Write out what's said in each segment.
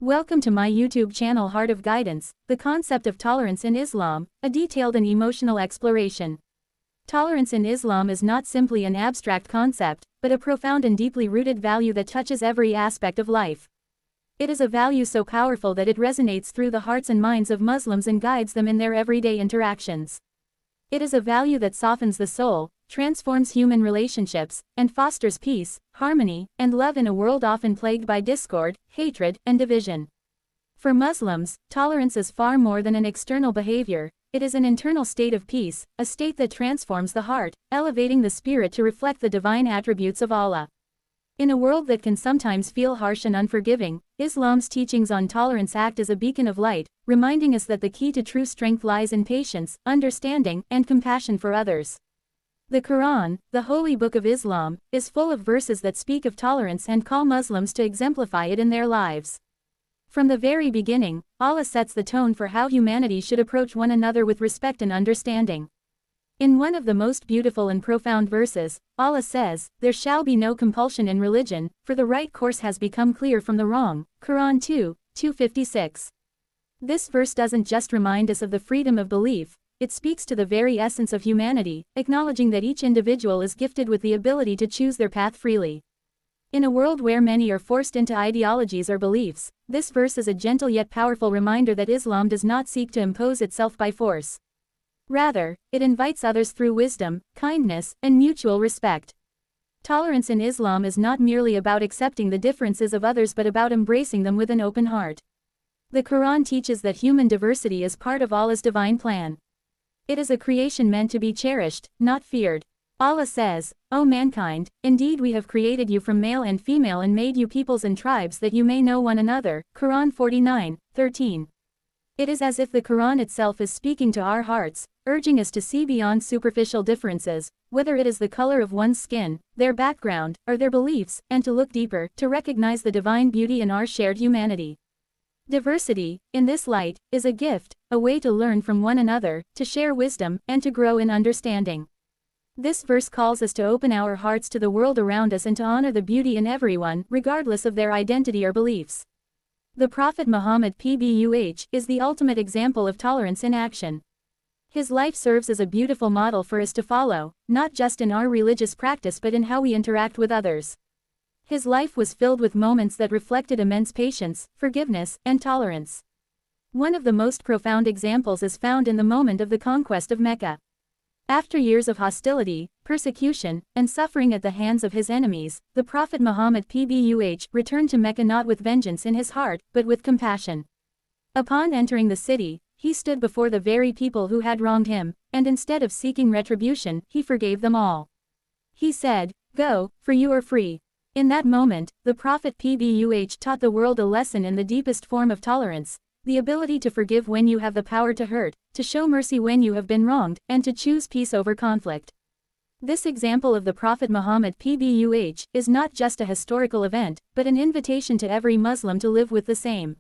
Welcome to my YouTube channel Heart of Guidance, the concept of tolerance in Islam, a detailed and emotional exploration. Tolerance in Islam is not simply an abstract concept, but a profound and deeply rooted value that touches every aspect of life. It is a value so powerful that it resonates through the hearts and minds of Muslims and guides them in their everyday interactions. It is a value that softens the soul, transforms human relationships, and fosters peace, harmony, and love in a world often plagued by discord, hatred, and division. For Muslims, tolerance is far more than an external behavior. It is an internal state of peace, a state that transforms the heart, elevating the spirit to reflect the divine attributes of Allah. In a world that can sometimes feel harsh and unforgiving, Islam's teachings on tolerance act as a beacon of light, reminding us that the key to true strength lies in patience, understanding, and compassion for others. The Quran, the holy book of Islam, is full of verses that speak of tolerance and call Muslims to exemplify it in their lives. From the very beginning, Allah sets the tone for how humanity should approach one another with respect and understanding. In one of the most beautiful and profound verses, Allah says, "There shall be no compulsion in religion, for the right course has become clear from the wrong." Quran 2:256. This verse doesn't just remind us of the freedom of belief, it speaks to the very essence of humanity, acknowledging that each individual is gifted with the ability to choose their path freely. In a world where many are forced into ideologies or beliefs, this verse is a gentle yet powerful reminder that Islam does not seek to impose itself by force. Rather, it invites others through wisdom, kindness, and mutual respect. Tolerance in Islam is not merely about accepting the differences of others but about embracing them with an open heart. The Quran teaches that human diversity is part of Allah's divine plan. It is a creation meant to be cherished, not feared. Allah says, "O mankind, indeed we have created you from male and female and made you peoples and tribes that you may know one another." Quran 49:13. It is as if the Quran itself is speaking to our hearts, urging us to see beyond superficial differences, whether it is the color of one's skin, their background, or their beliefs, and to look deeper, to recognize the divine beauty in our shared humanity. Diversity, in this light, is a gift, a way to learn from one another, to share wisdom, and to grow in understanding. This verse calls us to open our hearts to the world around us and to honor the beauty in everyone, regardless of their identity or beliefs. The Prophet Muhammad (PBUH) is the ultimate example of tolerance in action. His life serves as a beautiful model for us to follow, not just in our religious practice but in how we interact with others. His life was filled with moments that reflected immense patience, forgiveness, and tolerance. One of the most profound examples is found in the moment of the conquest of Mecca. After years of hostility, persecution, and suffering at the hands of his enemies, the Prophet Muhammad (PBUH) returned to Mecca not with vengeance in his heart, but with compassion. Upon entering the city, he stood before the very people who had wronged him, and instead of seeking retribution, he forgave them all. He said, "Go, for you are free." In that moment, the Prophet (PBUH) taught the world a lesson in the deepest form of tolerance, the ability to forgive when you have the power to hurt, to show mercy when you have been wronged, and to choose peace over conflict. This example of the Prophet Muhammad (PBUH) is not just a historical event, but an invitation to every Muslim to live with the same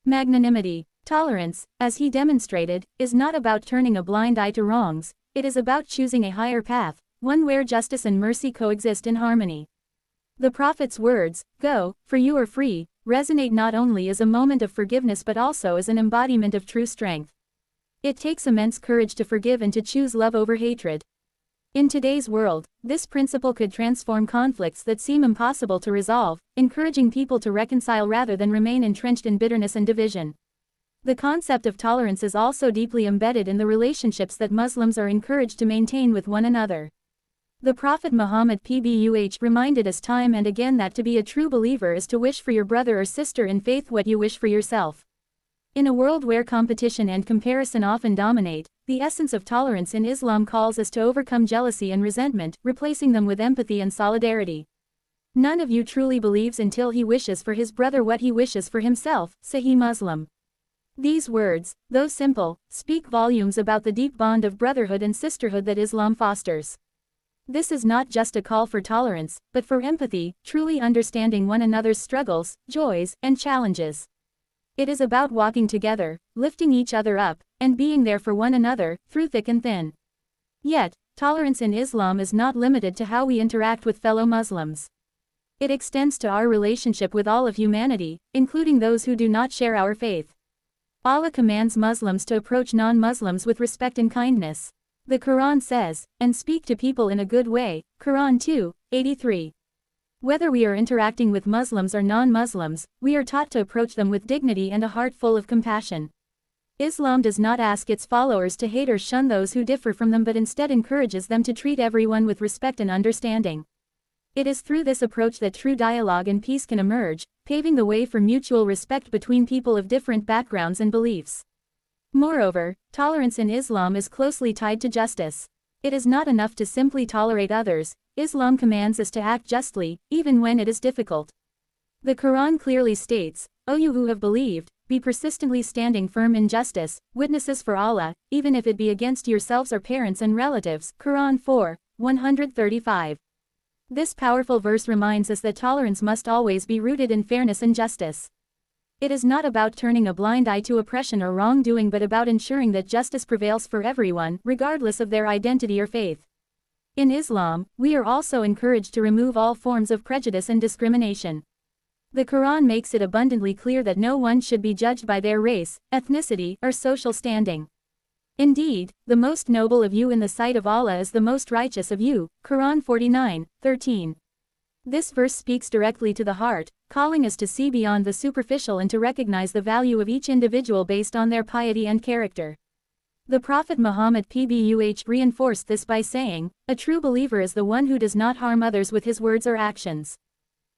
magnanimity. Tolerance, as he demonstrated, is not about turning a blind eye to wrongs, it is about choosing a higher path, one where justice and mercy coexist in harmony. The Prophet's words, "Go, for you are free," resonate not only as a moment of forgiveness but also as an embodiment of true strength. It takes immense courage to forgive and to choose love over hatred. In today's world, this principle could transform conflicts that seem impossible to resolve, encouraging people to reconcile rather than remain entrenched in bitterness and division. The concept of tolerance is also deeply embedded in the relationships that Muslims are encouraged to maintain with one another. The Prophet Muhammad (PBUH) reminded us time and again that to be a true believer is to wish for your brother or sister in faith what you wish for yourself. In a world where competition and comparison often dominate, the essence of tolerance in Islam calls us to overcome jealousy and resentment, replacing them with empathy and solidarity. None of you truly believes until he wishes for his brother what he wishes for himself, Sahih Muslim. These words, though simple, speak volumes about the deep bond of brotherhood and sisterhood that Islam fosters. This is not just a call for tolerance, but for empathy, truly understanding one another's struggles, joys, and challenges. It is about walking together, lifting each other up, and being there for one another, through thick and thin. Yet, tolerance in Islam is not limited to how we interact with fellow Muslims. It extends to our relationship with all of humanity, including those who do not share our faith. Allah commands Muslims to approach non-Muslims with respect and kindness. The Quran says, "And speak to people in a good way," Quran 2:83. Whether we are interacting with Muslims or non-Muslims, we are taught to approach them with dignity and a heart full of compassion. Islam does not ask its followers to hate or shun those who differ from them, but instead encourages them to treat everyone with respect and understanding. It is through this approach that true dialogue and peace can emerge, paving the way for mutual respect between people of different backgrounds and beliefs. Moreover, tolerance in Islam is closely tied to justice. It is not enough to simply tolerate others. Islam commands us to act justly, even when it is difficult. The Quran clearly states, "O you who have believed, be persistently standing firm in justice, witnesses for Allah, even if it be against yourselves or parents and relatives." Quran 4:135. This powerful verse reminds us that tolerance must always be rooted in fairness and justice. It is not about turning a blind eye to oppression or wrongdoing, but about ensuring that justice prevails for everyone, regardless of their identity or faith. In Islam, we are also encouraged to remove all forms of prejudice and discrimination. The Quran makes it abundantly clear that no one should be judged by their race, ethnicity, or social standing. Indeed, the most noble of you in the sight of Allah is the most righteous of you. Quran 49:13. This verse speaks directly to the heart, calling us to see beyond the superficial and to recognize the value of each individual based on their piety and character. The Prophet Muhammad PBUH reinforced this by saying, "A true believer is the one who does not harm others with his words or actions."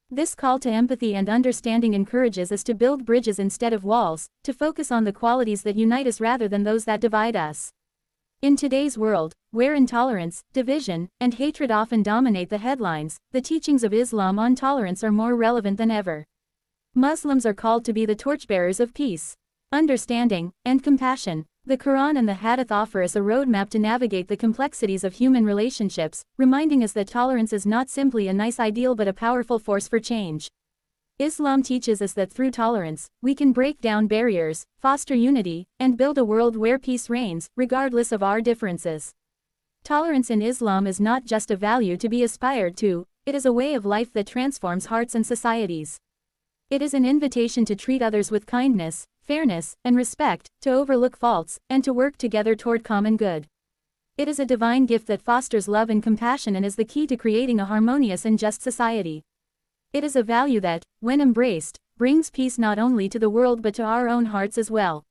This call to empathy and understanding encourages us to build bridges instead of walls, to focus on the qualities that unite us rather than those that divide us. In today's world, where intolerance, division, and hatred often dominate the headlines, the teachings of Islam on tolerance are more relevant than ever. Muslims are called to be the torchbearers of peace, understanding, and compassion. The Quran and the Hadith offer us a roadmap to navigate the complexities of human relationships, reminding us that tolerance is not simply a nice ideal but a powerful force for change. Islam teaches us that through tolerance, we can break down barriers, foster unity, and build a world where peace reigns, regardless of our differences. Tolerance in Islam is not just a value to be aspired to, it is a way of life that transforms hearts and societies. It is an invitation to treat others with kindness, fairness, and respect, to overlook faults, and to work together toward common good. It is a divine gift that fosters love and compassion and is the key to creating a harmonious and just society. It is a value that, when embraced, brings peace not only to the world but to our own hearts as well.